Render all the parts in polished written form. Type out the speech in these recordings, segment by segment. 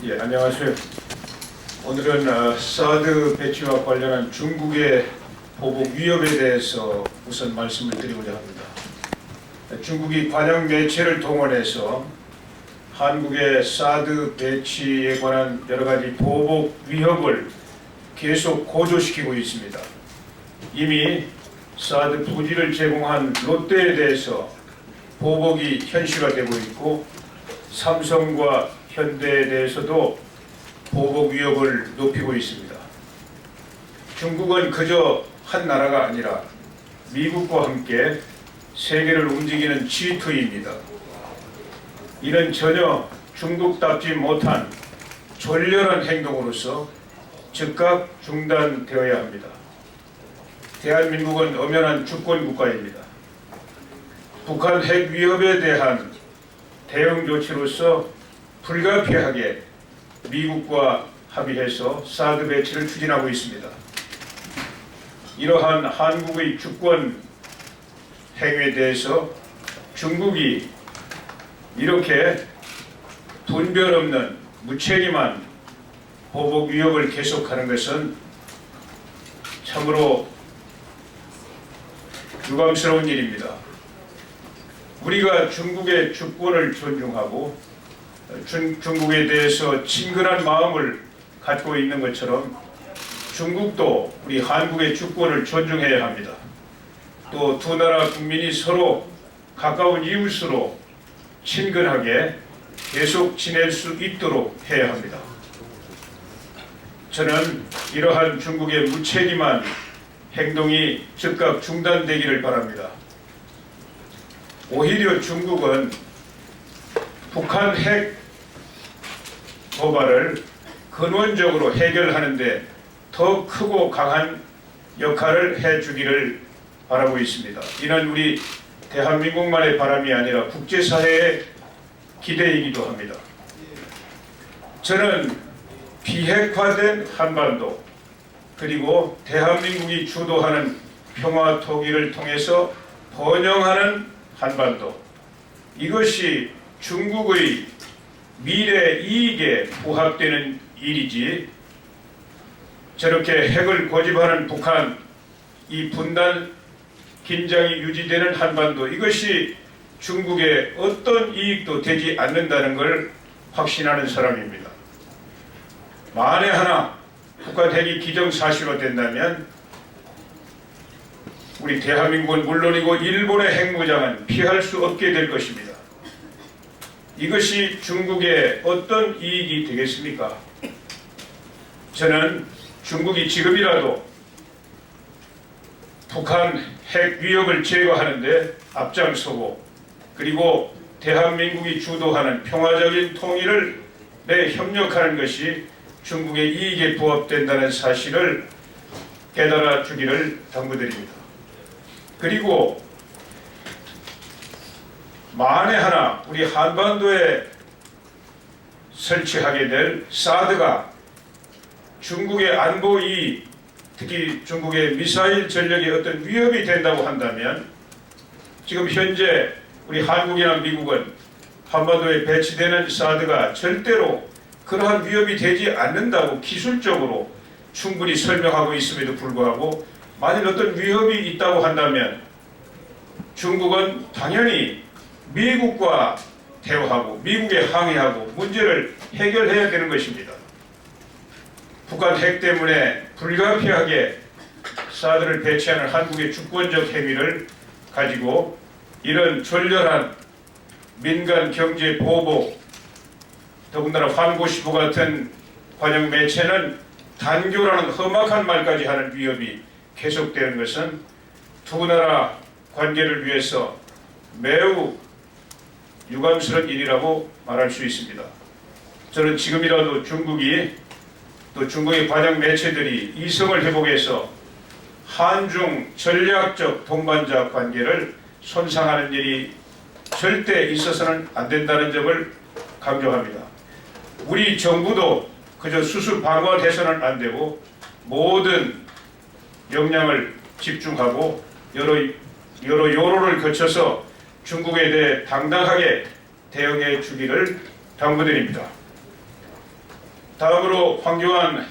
예, 안녕하세요. 오늘은 사드 배치와 관련한 중국의 보복 위협에 대해서 우선 말씀을 드리고자 합니다. 중국이 관영 매체를 동원해서 한국의 사드 배치에 관한 여러 가지 보복 위협을 계속 고조시키고 있습니다. 이미 사드 부지를 제공한 롯데에 대해서 보복이 현실화되고 있고, 삼성과 현대에 대해서도 보복 위협을 높이고 있습니다. 중국은 그저 한 나라가 아니라 미국과 함께 세계를 움직이는 G2입니다. 이는 전혀 중국답지 못한 졸렬한 행동으로서 즉각 중단되어야 합니다. 대한민국은 엄연한 주권국가입니다. 북한 핵 위협에 대한 대응 조치로서 불가피하게 미국과 합의해서 사드 배치를 추진하고 있습니다. 이러한 한국의 주권 행위에 대해서 중국이 이렇게 분별 없는 무책임한 보복 위협을 계속하는 것은 참으로 유감스러운 일입니다. 우리가 중국의 주권을 존중하고 중국에 대해서 친근한 마음을 갖고 있는 것처럼 중국도 우리 한국의 주권을 존중해야 합니다. 또 두 나라 국민이 서로 가까운 이웃으로 친근하게 계속 지낼 수 있도록 해야 합니다. 저는 이러한 중국의 무책임한 행동이 즉각 중단되기를 바랍니다. 오히려 중국은 북한 핵 도발을 근원적으로 해결하는 데 더 크고 강한 역할을 해주기를 바라고 있습니다. 이는 우리 대한민국만의 바람이 아니라 국제사회의 기대이기도 합니다. 저는 비핵화된 한반도, 그리고 대한민국이 주도하는 평화 통일을 통해서 번영하는 한반도, 이것이 중국의 미래 이익에 부합되는 일이지, 저렇게 핵을 고집하는 북한, 이 분단 긴장이 유지되는 한반도, 이것이 중국의 어떤 이익도 되지 않는다는 걸 확신하는 사람입니다. 만에 하나 북한 핵이 기정사실화된다면 우리 대한민국은 물론이고 일본의 핵무장은 피할 수 없게 될 것입니다. 이것이 중국의 어떤 이익이 되겠습니까? 저는 중국이 지금이라도 북한 핵 위협을 제거하는 데 앞장서고, 그리고 대한민국이 주도하는 평화적인 통일을 협력하는 것이 중국의 이익에 부합된다는 사실을 깨달아 주기를 당부드립니다. 그리고 만에 하나 우리 한반도에 설치하게 될 사드가 중국의 안보 이익, 특히 중국의 미사일 전력에 어떤 위협이 된다고 한다면, 지금 현재 우리 한국이나 미국은 한반도에 배치되는 사드가 절대로 그러한 위협이 되지 않는다고 기술적으로 충분히 설명하고 있음에도 불구하고, 만일 어떤 위협이 있다고 한다면 중국은 당연히 미국과 대화하고 미국에 항의하고 문제를 해결해야 되는 것입니다. 북한 핵 때문에 불가피하게 사드를 배치하는 한국의 주권적 행위를 가지고 이런 졸렬한 민간 경제 보복, 더군다나 환고시보 같은 관영 매체는 단교라는 험악한 말까지 하는 위협이 계속되는 것은 두 나라 관계를 위해서 매우 유감스러운 일이라고 말할 수 있습니다. 저는 지금이라도 중국이, 또 중국의 관영 매체들이 이성을 회복해서 한중 전략적 동반자 관계를 손상하는 일이 절대 있어서는 안 된다는 점을 강조합니다. 우리 정부도 그저 수수 방어해서는 안 되고 모든 역량을 집중하고 여러 요로를 거쳐서 중국에 대해 당당하게 대응해 주기를 당부드립니다. 다음으로 황교안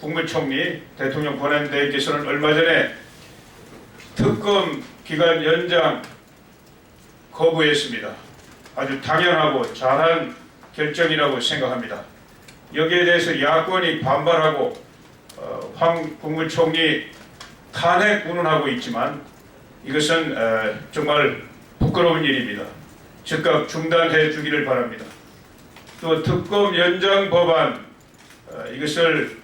국무총리 대통령 권한대행께서는 얼마 전에 특검 기간 연장 거부했습니다. 아주 당연하고 잘한 결정이라고 생각합니다. 여기에 대해서 야권이 반발하고 황 국무총리 탄핵 운운하고 있지만 이것은 정말 부끄러운 일입니다. 즉각 중단해 주기를 바랍니다. 또 특검 연장 법안 이것을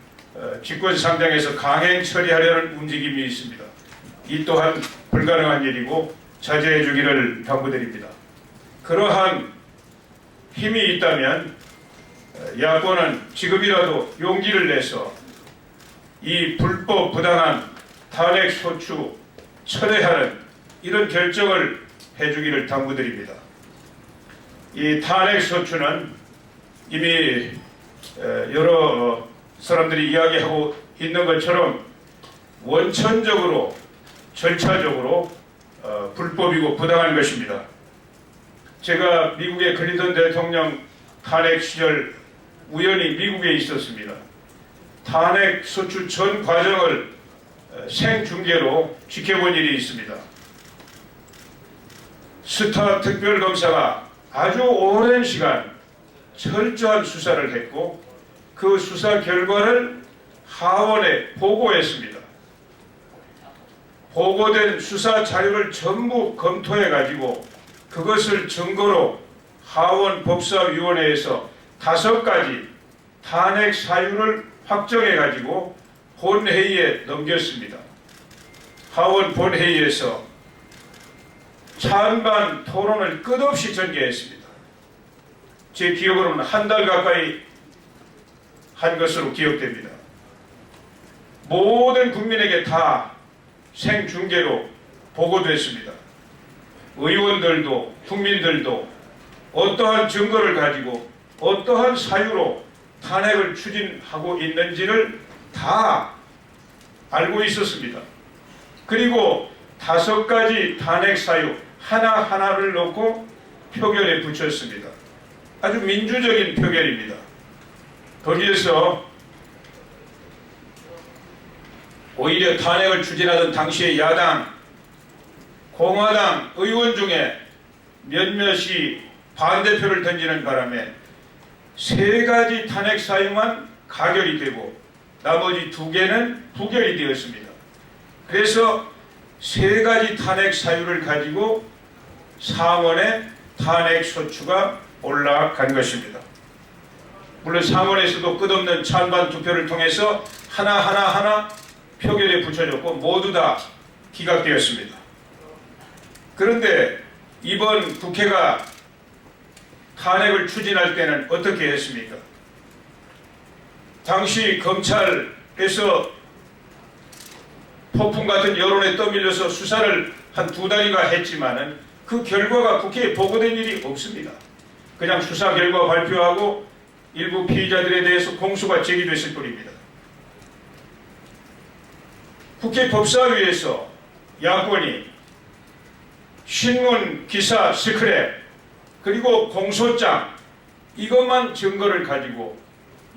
직권상정해서 강행 처리하려는 움직임이 있습니다. 이 또한 불가능한 일이고 자제해 주기를 당부드립니다. 그러한 힘이 있다면 야권은 지금이라도 용기를 내서 이 불법 부당한 탄핵 소추 철회하는 이런 결정을 해주기를 당부드립니다. 이 탄핵 소추는 이미 여러 사람들이 이야기하고 있는 것처럼 원천적으로 절차적으로 불법이고 부당한 것입니다. 제가 미국의 클린턴 대통령 탄핵 시절 우연히 미국에 있었습니다. 탄핵 소추 전 과정을 생중계로 지켜본 일이 있습니다. 스타 특별검사가 아주 오랜 시간 철저한 수사를 했고 그 수사 결과를 하원에 보고했습니다. 보고된 수사 자료를 전부 검토해 가지고 그것을 증거로 하원 법사위원회에서 5가지 탄핵 사유를 확정해 가지고 본회의에 넘겼습니다. 하원 본회의에서 찬반 토론을 끝없이 전개했습니다. 제 기억으로는 한 달 가까이 한 것으로 기억됩니다. 모든 국민에게 다 생중계로 보고됐습니다. 의원들도 국민들도 어떠한 증거를 가지고 어떠한 사유로 탄핵을 추진하고 있는지를 다 알고 있었습니다. 그리고 5가지 탄핵 사유 하나하나를 놓고 표결에 붙였습니다. 아주 민주적인 표결입니다. 거기에서 오히려 탄핵을 추진하던 당시의 야당 공화당 의원 중에 몇몇이 반대표를 던지는 바람에 3가지 탄핵 사유만 가결이 되고 나머지 2개는 부결이 되었습니다. 그래서 3가지 탄핵 사유를 가지고 상원에 탄핵 소추가 올라간 것입니다. 물론 상원에서도 끝없는 찬반 투표를 통해서 하나 표결에 붙여졌고 모두 다 기각되었습니다. 그런데 이번 국회가 탄핵을 추진할 때는 어떻게 했습니까? 당시 검찰에서 폭풍 같은 여론에 떠밀려서 수사를 한 2달인가 했지만은 그 결과가 국회에 보고된 일이 없습니다. 그냥 수사 결과 발표하고 일부 피의자들에 대해서 공소가 제기됐을 뿐입니다. 국회 법사위에서 야권이 신문, 기사, 스크랩 그리고 공소장 이것만 증거를 가지고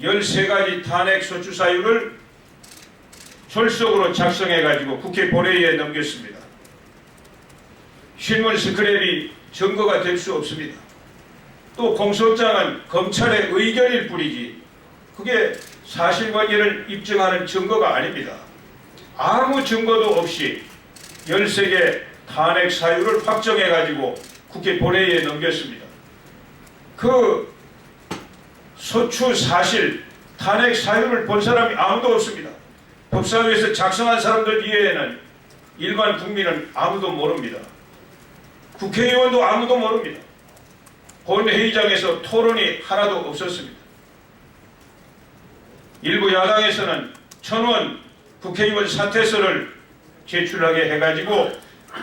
13가지 탄핵 소추 사유를 졸속으로 작성해 가지고 국회 본회의에 넘겼습니다. 신문 스크랩이 증거가 될 수 없습니다. 또 공소장은 검찰의 의견일 뿐이지 그게 사실관계를 입증하는 증거가 아닙니다. 아무 증거도 없이 13개 탄핵 사유를 확정해 가지고 국회 본회의에 넘겼습니다. 그 소추 사실 탄핵 사유를 본 사람이 아무도 없습니다. 법사위에서 작성한 사람들 이외에는 일반 국민은 아무도 모릅니다. 국회의원도 아무도 모릅니다. 본회의장에서 토론이 하나도 없었습니다. 일부 야당에서는 천원 국회의원 사퇴서를 제출하게 해가지고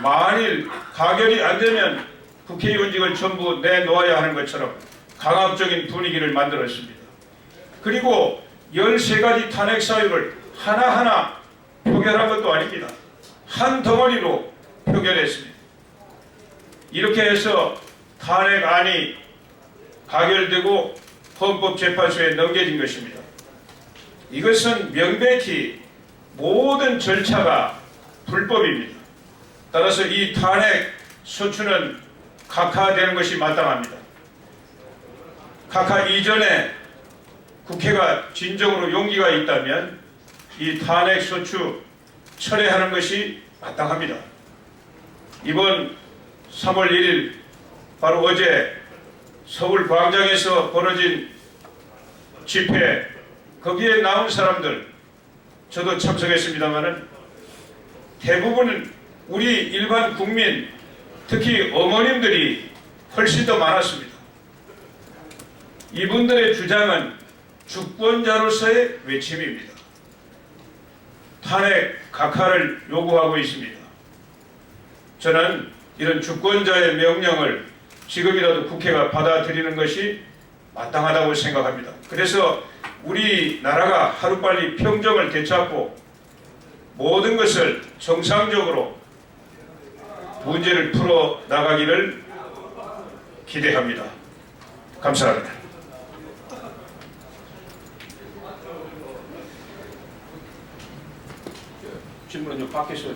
만일 가결이 안 되면 국회의원직을 전부 내놓아야 하는 것처럼 강압적인 분위기를 만들었습니다. 그리고 13가지 탄핵 사유를 하나하나 표결한 것도 아닙니다. 한 덩어리로 표결했습니다. 이렇게 해서 탄핵안이 가결되고 헌법재판소에 넘겨진 것입니다. 이것은 명백히 모든 절차가 불법입니다. 따라서 이 탄핵 소추는 각하되는 것이 마땅합니다. 각하 이전에 국회가 진정으로 용기가 있다면 이 탄핵 소추 철회하는 것이 마땅합니다. 이번 3월 1일 바로 어제 서울 광장에서 벌어진 집회, 거기에 나온 사람들, 저도 참석했습니다마는 대부분은 우리 일반 국민, 특히 어머님들이 훨씬 더 많았습니다. 이분들의 주장은 주권자로서의 외침입니다. 탄핵 각하를 요구하고 있습니다. 저는 이런 주권자의 명령을 지금이라도 국회가 받아들이는 것이 마땅하다고 생각합니다. 그래서 우리나라가 하루빨리 평정을 되찾고 모든 것을 정상적으로 문제를 풀어 나가기를 기대합니다. 감사합니다. 질문은 좀 밖에서